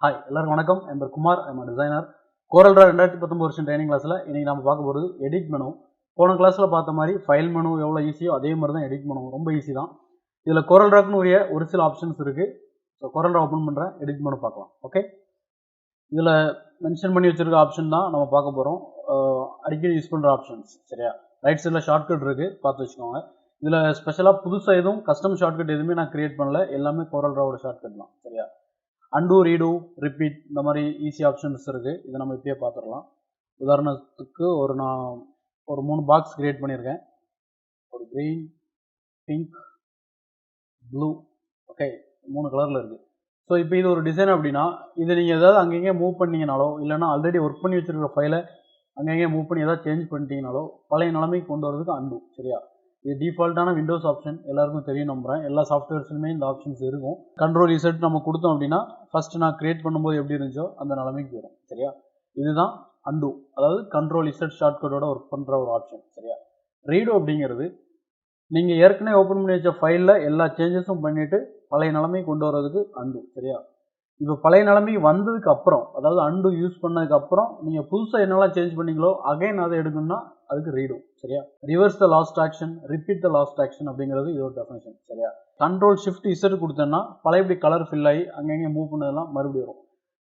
Hi, எல்லாருக்கும் வணக்கம். என் பேர் Kumar. I am designer. Corel Draw 2019 வருஷம் ட்ரைனிங் கிளாஸ்ல இன்னைக்கு நாம பார்க்க போறது எடிட் மெனு. போன கிளாஸ்ல பார்த்த மாதிரி ஃபைல் மெனு எவ்வளவு ஈஸியோ அதே மாதிரி தான் எடிட் மெனு. ரொம்ப ஈஸி தான். இதுல Corel Drawக்கு உரிய ஒரு சில ஆப்ஷன்ஸ் இருக்கு. ஸோ Corel Draw ஓபன் பண்றேன், எடிட் மெனு பார்க்கலாம். ஓகே, இதுல மென்ஷன் பண்ணி வச்சிருக்க ஆப்ஷன் தான் நம்ம பார்க்க போறோம். அடிக்கடி யூஸ் பண்ற ஆப்ஷன்ஸ். சரியா? ரைட் சைடுல ஷார்ட்கட் இருக்கு, பார்த்து வச்சுக்கோங்க. இதுல ஸ்பெஷலா புதுசா எதுவும் கஸ்டம் ஷார்ட்கட் எதுவுமே நான் கிரியேட் பண்ணல. எல்லாமே Corel Drawவோட ஷார்ட்கட் தான். சரியா? அன்டூ, ரீடூ, ரிப்பீட் இந்த மாதிரி ஈஸி ஆப்ஷன்ஸ் இருக்குது. இதை நம்ம இப்பயே பார்த்துடலாம். உதாரணத்துக்கு நான் ஒரு 3 பாக்ஸ் கிரியேட் பண்ணியிருக்கேன். ஒரு க்ரீன், பிங்க், ப்ளூ. ஓகே, 3 கலரில் இருக்குது. ஸோ இப்போ இது ஒரு டிசைன் அப்படின்னா இதை நீங்கள் ஏதாவது அங்கங்கே மூவ் பண்ணிங்கனாலோ இல்லைனா ஆல்ரெடி ஒர்க் பண்ணி வச்சுருக்கிற ஃபைலை அங்கங்கே மூவ் பண்ணி ஏதாவது சேஞ்ச் பண்ணிட்டீங்கனாலோ பழைய நிலைமைக்கு கொண்டு வரதுக்கு அன்டூ. சரியா? இது டிஃபால்ட்டான விண்டோஸ் ஆப்ஷன், எல்லாருக்கும் தெரியும் நம்புறேன். எல்லா சாஃப்ட்வேர்ஸ்லுமே இந்த ஆப்ஷன்ஸ் இருக்கும். கண்ட்ரோல் இசட் நம்ம கொடுத்தோம் அப்படின்னா ஃபர்ஸ்ட் நான் கிரியேட் பண்ணும்போது எப்படி இருந்துச்சோ அந்த நிலைமைக்கு வரும். சரியா? இதுதான் அன்டூ, அதாவது கண்ட்ரோல் இசட் ஷார்ட்கட்டோட ஒர்க் பண்ணுற ஒரு ஆப்ஷன். சரியா? ரீடோ அப்படிங்கிறது நீங்கள் ஏற்கனவே ஓப்பன் பண்ணி வச்ச ஃபைலில் எல்லா சேஞ்சஸும் பண்ணிவிட்டு பழைய நிலைமைக்கு கொண்டு வரதுக்கு அன்டூ. சரியா? இப்போ பழைய நிலைமைக்கு வந்ததுக்கு அப்புறம், அதாவது அன்டூ யூஸ் பண்ணதுக்கு அப்புறம் நீங்கள் புதுசாக என்னெல்லாம் சேஞ்ச் பண்ணீங்களோ அகைன் அதை எடுக்கணும்னா அதுக்கு ரீடோ. சரியா? Reverse the last action, repeat the last action அப்படிங்கிறது இதோட டெஃபினேஷன். சரியா? கண்ட்ரோல் ஷிஃப்ட் இசட் கொடுத்தேன்னா பழையபடி கலர் ஃபில் ஆகி அங்கங்கே மூவ் பண்ணதெல்லாம் மறுபடியும் வரும்.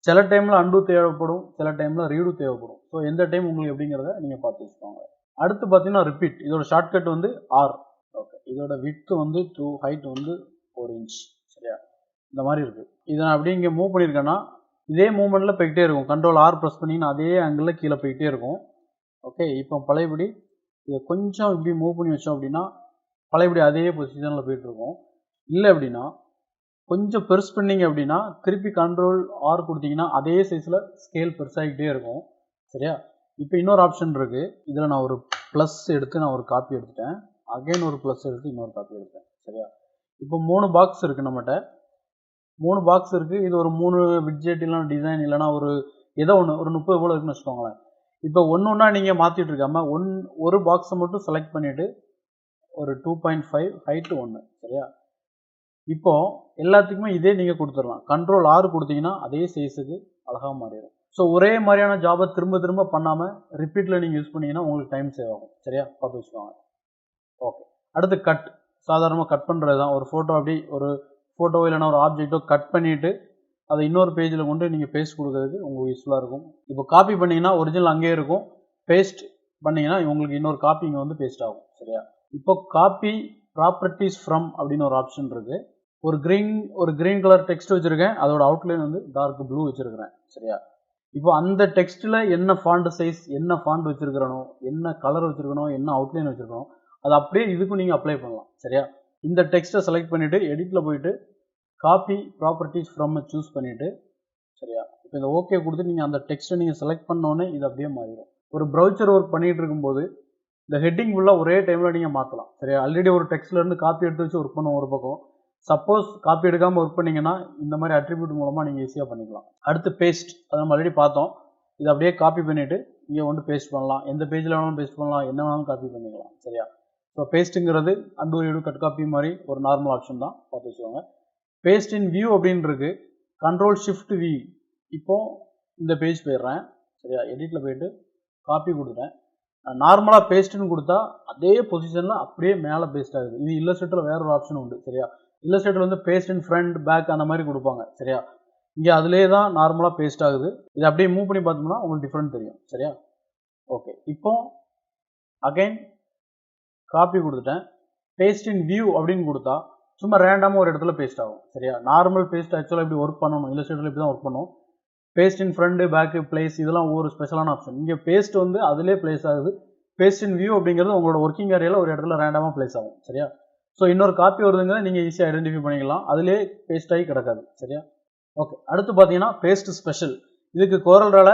சில டைமில் அன்டூ தேவைப்படும், சில டைமில் ரீடூ தேவைப்படும். ஸோ எந்த டைம் உங்களுக்கு எப்படிங்கிறத நீங்கள் பார்த்து வச்சுக்கோங்க. அடுத்து பார்த்தீங்கன்னா ரிப்பீட். இதோட ஷார்ட்கட் வந்து ஆர். ஓகே, இதோட விட்த் வந்து 2, ஹைட் வந்து 4 இன்ச். சரியா? இந்த மாதிரி இருக்குது. இதை நான் அப்படியே இங்கே மூவ் பண்ணியிருக்கேன்னா இதே மூவ்மெண்ட்டில் போய்கிட்டே இருக்கும். கண்ட்ரோல் ஆர் ப்ரெஸ் பண்ணிங்கன்னா அதே ஆங்கிளில் கீழே போய்கிட்டே இருக்கும். ஓகே, இப்போ பழையபடி இதை கொஞ்சம் இப்படி மூவ் பண்ணி வச்சோம் அப்படின்னா பழையபடி அதே பொசிஷனில் போயிட்டுருக்கும். இல்லை அப்படின்னா கொஞ்சம் பெருசு பண்ணிங்க அப்படின்னா திருப்பி கண்ட்ரோல் ஆர் கொடுத்தீங்கன்னா அதே சைஸில் ஸ்கேல் பெருசாகிக்கிட்டே இருக்கும். சரியா? இப்போ இன்னொரு ஆப்ஷன் இருக்குது. இதில் நான் ஒரு ப்ளஸ் எடுத்து நான் ஒரு காப்பி எடுத்துட்டேன். அகைன் ஒரு ப்ளஸ் எடுத்து இன்னொரு காப்பி எடுத்தேன். சரியா? இப்போ 3 பாக்ஸ் இருக்குது நம்மகிட்ட. 3 பாக்ஸ் இருக்குது. இது ஒரு 3 விட்ஜெட் இல்லைனா டிசைன் இல்லைனா ஒரு ஏதோ ஒன்று ஒரு 30 போல் இருக்குன்னு வச்சுக்கோங்களேன். இப்போ ஒன்றா நீங்கள் மாற்றிட்டு இருக்காமல் ஒரு பாக்ஸை மட்டும் செலக்ட் பண்ணிவிட்டு ஒரு 2.5 ஹைட்டு 1. சரியா? இப்போ எல்லாத்துக்குமே இதே நீங்கள் கொடுத்துடலாம். கண்ட்ரோல் ஆர் கொடுத்தீங்கன்னா அதே சைஸுக்கு அழகாக மாறிடும். ஸோ ஒரே மாதிரியான ஜாபை திரும்ப திரும்ப பண்ணாமல் ரிப்பீட்டில் நீங்கள் யூஸ் பண்ணிங்கன்னா உங்களுக்கு டைம் சேவ் ஆகும். சரியா? பார்த்து வச்சுக்கோங்க. ஓகே, அடுத்து கட். சாதாரணமாக கட் பண்ணுறது தான். ஒரு ஃபோட்டோ அப்படி ஒரு ஃபோட்டோ இல்லைனா ஒரு ஆப்ஜெக்டோ கட் பண்ணிவிட்டு அதை இன்னொரு பேஜில் கொண்டு நீங்கள் பேஸ்ட் கொடுக்கறதுக்கு உங்களுக்கு யூஸ்ஃபுல்லாக இருக்கும். இப்போ காப்பி பண்ணிங்கன்னா ஒரிஜினல் அங்கேயே இருக்கும். பேஸ்ட் பண்ணிங்கன்னா உங்களுக்கு இன்னொரு காப்பி இங்கே வந்து பேஸ்ட் ஆகும். சரியா? இப்போ காப்பி ப்ராப்பர்ட்டிஸ் ஃப்ரம் அப்படின்னு ஒரு ஆப்ஷன் இருக்குது. ஒரு க்ரீன் கலர் டெக்ஸ்ட் வச்சுருக்கேன். அதோட அவுட்லைன் வந்து டார்க் ப்ளூ வச்சுருக்கிறேன். சரியா? இப்போ அந்த டெக்ஸ்ட்டில் என்ன ஃபாண்ட் சைஸ், என்ன ஃபாண்ட் வச்சுருக்கிறனோ, என்ன கலர் வச்சுருக்கணும், என்ன அவுட்லைன் வச்சுருக்கணும், அது அப்படியே இதுக்கும் நீங்கள் அப்ளை பண்ணலாம். சரியா? இந்த டெக்ஸ்ட்டை செலக்ட் பண்ணிவிட்டு எடிட்டில் போயிட்டு காப்பி ப்ராப்பர்ட்டிஸ் ஃப்ரம் சூஸ் பண்ணிவிட்டு, சரியா, இப்போ இந்த ஓகே கொடுத்து நீங்கள் அந்த டெக்ஸ்ட்டை நீங்கள் செலக்ட் பண்ணோன்னே இது அப்படியே மாறிடும். ஒரு ப்ரௌச்சர் ஒர்க் பண்ணிகிட்டு இருக்கும்போது இந்த ஹெட்டிங் ஃபுல்லாக ஒரே டைமில் நீங்கள் மாற்றலாம். சரியா? ஆல்ரெடி ஒரு டெக்ஸ்ட்லேருந்து காப்பி எடுத்து வச்சு ஒர்க் பண்ணுவோம் ஒரு பக்கம். சப்போஸ் காப்பி எடுக்காமல் ஒர்க் பண்ணிங்கன்னா இந்த மாதிரி அட்ரிபியூட் மூலமாக நீங்கள் ஈஸியாக பண்ணிக்கலாம். அடுத்து பேஸ்ட். அதை நம்ம ஆல்ரெடி பார்த்தோம். இதை அப்படியே காப்பி பண்ணிவிட்டு இங்கே வந்து பேஸ்ட் பண்ணலாம். எந்த பேஜில் வேணாலும் பேஸ்ட் பண்ணலாம், என்ன வேணாலும் காப்பி பண்ணிக்கலாம். சரியா? ஸோ பேஸ்ட்டுங்கிறது அன்டூ, ரீடூ, கட் காப்பி மாதிரி ஒரு நார்மல் ஆப்ஷன் தான், பார்த்து வச்சுக்கோங்க. பேஸ்ட் இன் வியூ அப்படின்னு இருக்கு. Control shift V. இப்போ இந்த பேஜ் போயிடுறேன். சரியா? எடிட்டில் போயிட்டு காப்பி கொடுத்துட்டேன். நார்மலாக பேஸ்ட்டுன்னு கொடுத்தா அதே பொசிஷனில் அப்படியே மேலே பேஸ்ட் ஆகுது. இது இல்லஸ்ட்ரேட்டரில் வேற ஒரு ஆப்ஷன் உண்டு. சரியா? இல்லஸ்ட்ரேட்டர் வந்து பேஸ்ட் இன் ஃப்ரண்ட், பேக் அந்த மாதிரி கொடுப்பாங்க. சரியா? இங்கே அதிலே தான் நார்மலாக பேஸ்ட் ஆகுது. இது அப்படியே மூவ் பண்ணி பார்த்தோம்னா உங்களுக்கு டிஃப்ரெண்ட் தெரியும். சரியா? ஓகே, இப்போ அகைன் காப்பி கொடுத்துட்டேன். பேஸ்ட் இன் வியூ அப்படின்னு கொடுத்தா சும்மா ரேண்டமாக ஒரு இடத்துல பேஸ்ட் ஆகும். சரியா? நார்மல் பேஸ்ட் ஆக்சுவலாக இப்படி ஒர்க் பண்ணணும். இல்லஸ்ட்ரேட்டரில் இப்படி தான் ஒர்க் பண்ணும். Paste in front, back, place இதெல்லாம் ஒவ்வொரு ஸ்பெஷலான ஆப்ஷன். இங்கே பேஸ்ட் வந்து அதிலே பிளேஸ் ஆகுது. பேஸ்ட் இன் வியூ அப்படிங்கிறது உங்களோட ஒர்க்கிங் ஏரியாவில் ஒரு இடத்துல ரேண்டமாக பிளேஸ் ஆகும். சரியா? ஸோ இன்னொரு காப்பி வருதுங்கிறத நீங்கள் ஈஸியாக ஐடென்டிஃபை பண்ணிக்கலாம். அதிலே பேஸ்ட் ஆகி கிடக்காது. சரியா? ஓகே, அடுத்து பார்த்தீங்கன்னா பேஸ்ட் ஸ்பெஷல். இதுக்கு கோரல்ரால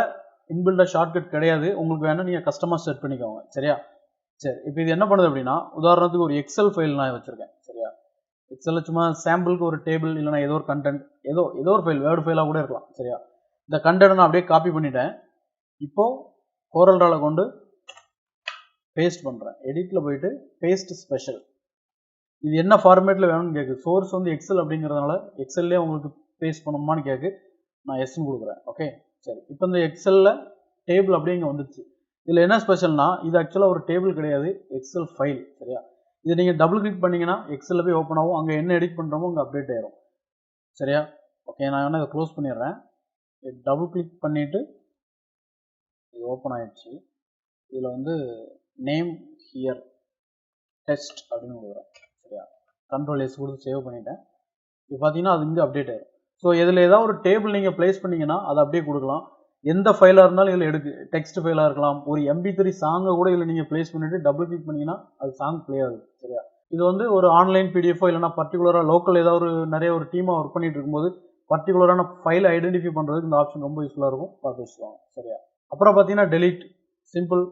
இன்பில்டாக ஷார்ட்கட் கிடையாது. உங்களுக்கு வேணால் நீங்கள் கஸ்டமாக செட் பண்ணிக்கோங்க. சரியா? சரி, இப்போ இது என்ன பண்ணுது அப்படின்னா உதாரணத்துக்கு ஒரு எக்ஸல் ஃபைல் நான் வச்சுருக்கேன். சரியா? எக்ஸலில் சும்மா சாம்பிளுக்கு ஒரு டேபிள் இல்லைனா ஏதோ ஒரு கண்டென்ட் ஏதோ ஒரு ஃபைல், வேர்டு ஃபைலாக கூட இருக்கலாம். சரியா? இந்த கண்டென்ட் நான் அப்படியே காப்பி பண்ணிட்டேன். இப்போது கோரல்ரால கொண்டு பேஸ்ட் பண்ணுறேன். எடிட்டில் போயிட்டு பேஸ்ட் ஸ்பெஷல். இது என்ன ஃபார்மேட்டில் வேணும்னு கேட்குது. சோர்ஸ் வந்து எக்ஸல் அப்படிங்கிறதுனால எக்ஸல்லே உங்களுக்கு பேஸ்ட் பண்ணணுமான்னு கேட்கு. நான் எஸ்ன்னு கொடுக்குறேன். ஓகே சரி, இப்போ இந்த எக்ஸலில் டேபிள் அப்படியே இங்கே வந்துடுச்சு. இதில் என்ன ஸ்பெஷல்னா இது ஆக்சுவலாக ஒரு டேபிள் கிடையாது, எக்ஸல் ஃபைல். சரியா, இது நீங்கள் டபுள் கிளிக் பண்ணிங்கன்னா எக்ஸலில் போய் ஓப்பன் ஆகும். அங்கே என்ன எடிட் பண்ணுறோமோ அங்கே அப்டேட் ஆயிரும். சரியா, ஓகே நான் வேணால் இதை க்ளோஸ் பண்ணிடுறேன். டபுள் கிளிக் பண்ணிவிட்டு இது ஓப்பன் ஆகிடுச்சு. இதில் வந்து நேம் ஹியர் டெஸ்ட் அப்படின்னு கொடுக்குறேன். சரியா, கண்ட்ரோல் எஸ் கொடுத்து சேவ் பண்ணிட்டேன். இப்போ பார்த்தீங்கன்னா அது இங்கே அப்டேட் ஆயிடும். ஸோ இதில் ஏதாவது ஒரு டேபிள் நீங்கள் ப்ளேஸ் பண்ணிங்கன்னா அதை அப்படியே கொடுக்கலாம். எந்த ஃபைலாக இருந்தாலும் இதில் எடுக்கு, டெக்ஸ்ட் ஃபைலாக இருக்கலாம், ஒரு MP3 சாங்கை கூட இதில் நீங்கள் ப்ளேஸ் பண்ணிவிட்டு டபுள் கிளிக் பண்ணிங்கன்னா அது சாங் ப்ளே ஆகுது. சரியா, இது வந்து ஒரு ஆன்லைன் PDF இல்லைனா பர்டிகுலராக லோக்கல் ஏதாவது ஒரு நிறைய ஒரு டீமாக ஒர்க் பண்ணிட்டு இருக்கும்போது பர்டிகுலரான ஃபைல் ஐடென்டிஃபை பண்ணுறதுக்கு இந்த ஆப்ஷன் ரொம்ப யூஸ்ஃபுல்லாக இருக்கும், பார்த்து வச்சுக்கோங்க. சரியா, அப்புறம் பார்த்தீங்கன்னா டெலிட், சிம்பிள்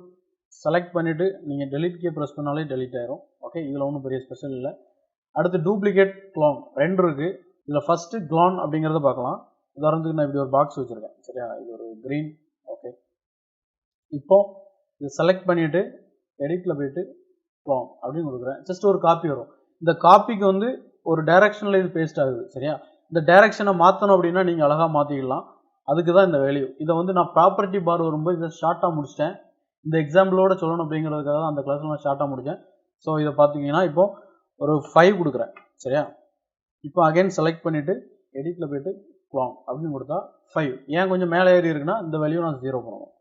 செலக்ட் பண்ணிவிட்டு நீங்கள் டெலிட் கீ ப்ரெஸ் பண்ணாலே டெலிட் ஆயிரும். ஓகே, இதில் ஒன்றும் பெரிய ஸ்பெஷல் இல்லை. அடுத்து டூப்ளிகேட், க்ளோன் ரெண்டு இருக்குது. இதில் ஃபஸ்ட்டு க்ளோன் அப்படிங்கிறத பார்க்கலாம். உதாரணத்துக்கு நான் இப்படி ஒரு பாக்ஸ் வச்சுருக்கேன். சரியா, இது ஒரு க்ரீன். ஓகே, இப்போ இது செலக்ட் பண்ணிவிட்டு எடிட்டில் போயிட்டு க்ளோன் அப்படின்னு கொடுக்குறேன். ஜஸ்ட் ஒரு காப்பி வரும். இந்த காப்பிக்கு வந்து ஒரு டைரக்ஷனில் இது பேஸ்ட் ஆகுது. சரியா, இந்த டைரக்ஷனை மாற்றணும் அப்படின்னா நீங்கள் அழகாக மாற்றிக்கலாம். அதுக்கு தான் இந்த வேல்யூ. இதை வந்து நான் ப்ராப்பர்ட்டி பார் வரும்போது இதை ஷார்ட்டாக முடிச்சிட்டேன். இந்த எக்ஸாம்பிளோட சொல்லணும் அப்படிங்கிறதுக்காக தான் அந்த கிளாஸில் நான் ஷார்ட்டாக முடித்தேன். ஸோ இதை பார்த்தீங்கன்னா இப்போ ஒரு 5 கொடுக்குறேன். சரியா, இப்போ அகைன் செலக்ட் பண்ணிவிட்டு எடிட்டில் போய்ட்டு க்ளோன் அப்படின்னு கொடுத்தா 5. ஏன் கொஞ்சம் மேலே ஏறி இருக்குன்னா இந்த வேல்யூ நான் 0 பண்ணணும்.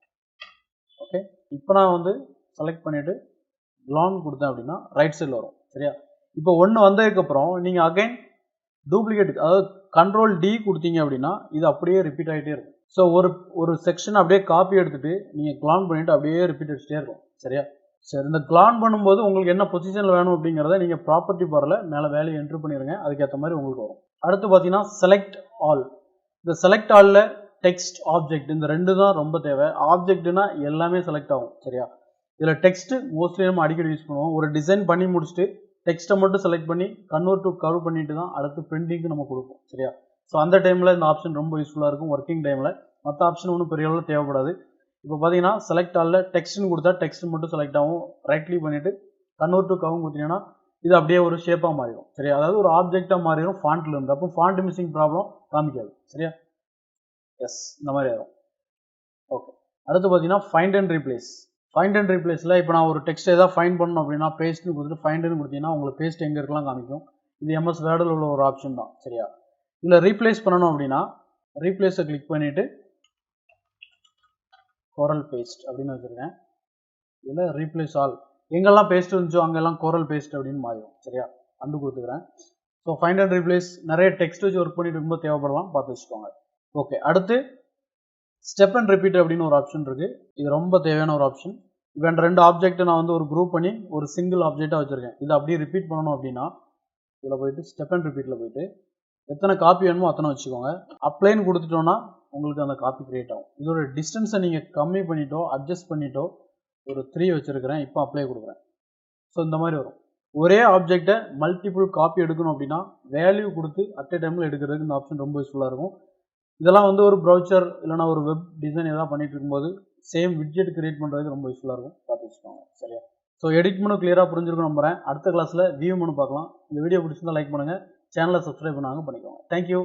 ஓகே, இப்போ நான் வந்து செலக்ட் பண்ணிவிட்டு க்ளோன் கொடுத்தேன் அப்படின்னா ரைட் சைடில் வரும். சரியா, இப்போ ஒன்று வந்ததுக்கப்புறம் நீங்கள் அகைன் டூப்ளிகேட், அதாவது கண்ட்ரோல் D கொடுத்தீங்க அப்படின்னா இது அப்படியே ரிப்பீட் ஆகிட்டே இருக்கும். ஸோ ஒரு செக்ஷன் அப்படியே காப்பி எடுத்துகிட்டு நீங்கள் க்ளோன் பண்ணிவிட்டு அப்படியே ரிப்பீட் அடிச்சிட்டே இருக்கும். சரியா, சரி, இந்த க்ளோன் பண்ணும்போது உங்களுக்கு என்ன பொசிஷனில் வேணும் அப்படிங்கிறத நீங்கள் ப்ராப்பர்ட்டி பாரில் மேலே வேலையை என்ட்ரு பண்ணிடுங்க. அதுக்கேற்ற மாதிரி உங்களுக்கு வரும். அடுத்து பார்த்தீங்கன்னா செலக்ட் ஆல். இந்த செலக்ட் ஆலில் டெக்ஸ்ட், ஆப்ஜெக்ட் இந்த ரெண்டு தான் ரொம்ப தேவை. ஆப்ஜெக்ட்னா எல்லாமே செலக்ட் ஆகும். சரியா, இதில் டெக்ஸ்ட்டு மோஸ்ட்லி நம்ம அடிக்கடி யூஸ் பண்ணுவோம். ஒரு டிசைன் பண்ணி முடிச்சுட்டு டெக்ஸ்ட்டை மட்டும் செலக்ட் பண்ணி கன்வெர்ட் டு கர்வ் பண்ணிட்டு தான் அடுத்து பிரிண்டிங்க்கு நம்ம கொடுப்போம். சரியா, ஸோ அந்த டைமில் இந்த ஆப்ஷன் ரொம்ப யூஸ்ஃபுல்லாக இருக்கும் ஒர்க்கிங் டைமில். மற்ற ஆப்ஷன் ஒன்றும் பெரிய அளவில் தேவைப்படாது. இப்போ பார்த்தீங்கன்னா செலக்ட் ஆலில் டெக்ஸ்ட்னு கொடுத்தா டெக்ஸ்ட் மட்டும் செலக்ட் ஆகும். ரைட் கிளிக் பண்ணிவிட்டு கன்வெர்ட் டு கர்வ் கொடுத்தீங்கன்னா இது அப்படியே ஒரு ஷேப்பாக மாறிடும். சரியா, அதாவது ஒரு ஆப்ஜெக்டாக மாறிடும் ஃபாண்ட்டில் இருந்து. அப்போ ஃபாண்ட் மிஸ்ஸிங் ப்ராப்ளம் காமிக்காது. சரியா, எஸ் இந்த மாதிரி ஆகும். ஓகே, அடுத்து பார்த்தீங்கன்னா find and replace. Find and ரீப்ளேஸில் இப்போ நான் ஒரு டெக்ஸ்ட் ஏதாவது ஃபைண்ட் பண்ணணும் அப்படின்னா பேஸ்ட்னு கொடுத்துட்டு ஃபைண்டுன்னு கொடுத்தீங்கன்னா உங்களுக்கு பேஸ்ட் எங்கே இருக்கலாம் காமிக்கும். இது MS வேர்டில் உள்ள ஒரு ஆப்ஷன் தான். சரியா, இதில் ரீப்ளேஸ் பண்ணணும் அப்படின்னா ரீப்ளேஸை கிளிக் பண்ணிவிட்டு Corel பேஸ்ட் அப்படின்னு வச்சுருக்கேன். இதில் ரீப்ளேஸ் ஆல் எங்கெல்லாம் பேஸ்ட் இருந்துச்சோ அங்கெல்லாம் Corel பேஸ்ட் அப்படின்னு மாறிடும். சரியா, அண்டு கொடுத்துக்கிறேன். ஸோ ஃபைண்ட் அண்ட் ரீப்ளேஸ் நிறைய டெக்ஸ்ட் வச்சு ஒர்க் பண்ணிட்டு இருக்கும்போது தேவைப்படலாம், பார்த்து வச்சுக்கோங்க. ஓகே, அடுத்து ஸ்டெப் அண்ட் ரிப்பீட் அப்படின்னு ஒரு ஆப்ஷன் இருக்குது. இது ரொம்ப தேவையான ஒரு ஆப்ஷன். இப்போ ரெண்டு ஆப்ஜெக்ட்டை நான் வந்து ஒரு குரூப் பண்ணி ஒரு சிங்கிள் ஆப்ஜெக்டாக வச்சுருக்கேன். இதை அப்படியே ரிப்பீட் பண்ணணும் அப்படின்னா இதில் போயிட்டு ஸ்டெப் அண்ட் ரிப்பீட்டில் போயிட்டு எத்தனை காப்பி வேணுமோ அத்தனை வச்சுக்கோங்க. அப்ளைன்னு கொடுத்துட்டோன்னா உங்களுக்கு அந்த காப்பி கிரியேட் ஆகும். இதோட டிஸ்டன்ஸை நீங்கள் கம்மி பண்ணிட்டோ அட்ஜஸ்ட் பண்ணிட்டோ ஒரு 3 வச்சுருக்கிறேன். இப்போ அப்ளை கொடுக்குறேன். ஸோ இந்த மாதிரி வரும். ஒரே ஆப்ஜெக்டை மல்டிபிள் காப்பி எடுக்கணும் அப்படின்னா வேல்யூ கொடுத்து அட் எ டைமில் எடுக்கிறதுக்கு இந்த ஆப்ஷன் ரொம்ப யூஸ்ஃபுல்லாக இருக்கும். இதெல்லாம் வந்து ஒரு ப்ரௌச்சர் இல்லைனா ஒரு வெப் டிசைன் எதாவது பண்ணிட்டு இருக்கும்போது சேம் விட்ஜெட் கிரியேட் பண்ணுறதுக்கு ரொம்ப யூஸ்ஃபுல்லாக இருக்கும், பார்த்து வச்சுக்கோங்க. சரியா, ஸோ எடிட் மெனு கிளியராக புரிஞ்சிருக்கும் நம்புறேன். அடுத்த கிளாஸில் வியூ மெனு பார்க்கலாம். இந்த வீடியோ பிடிச்சிருந்தா லைக் பண்ணுங்கள், சேனலை சப்ஸ்கிரைப் பண்ணாங்க பண்ணிக்கோங்க. தேங்க்யூ.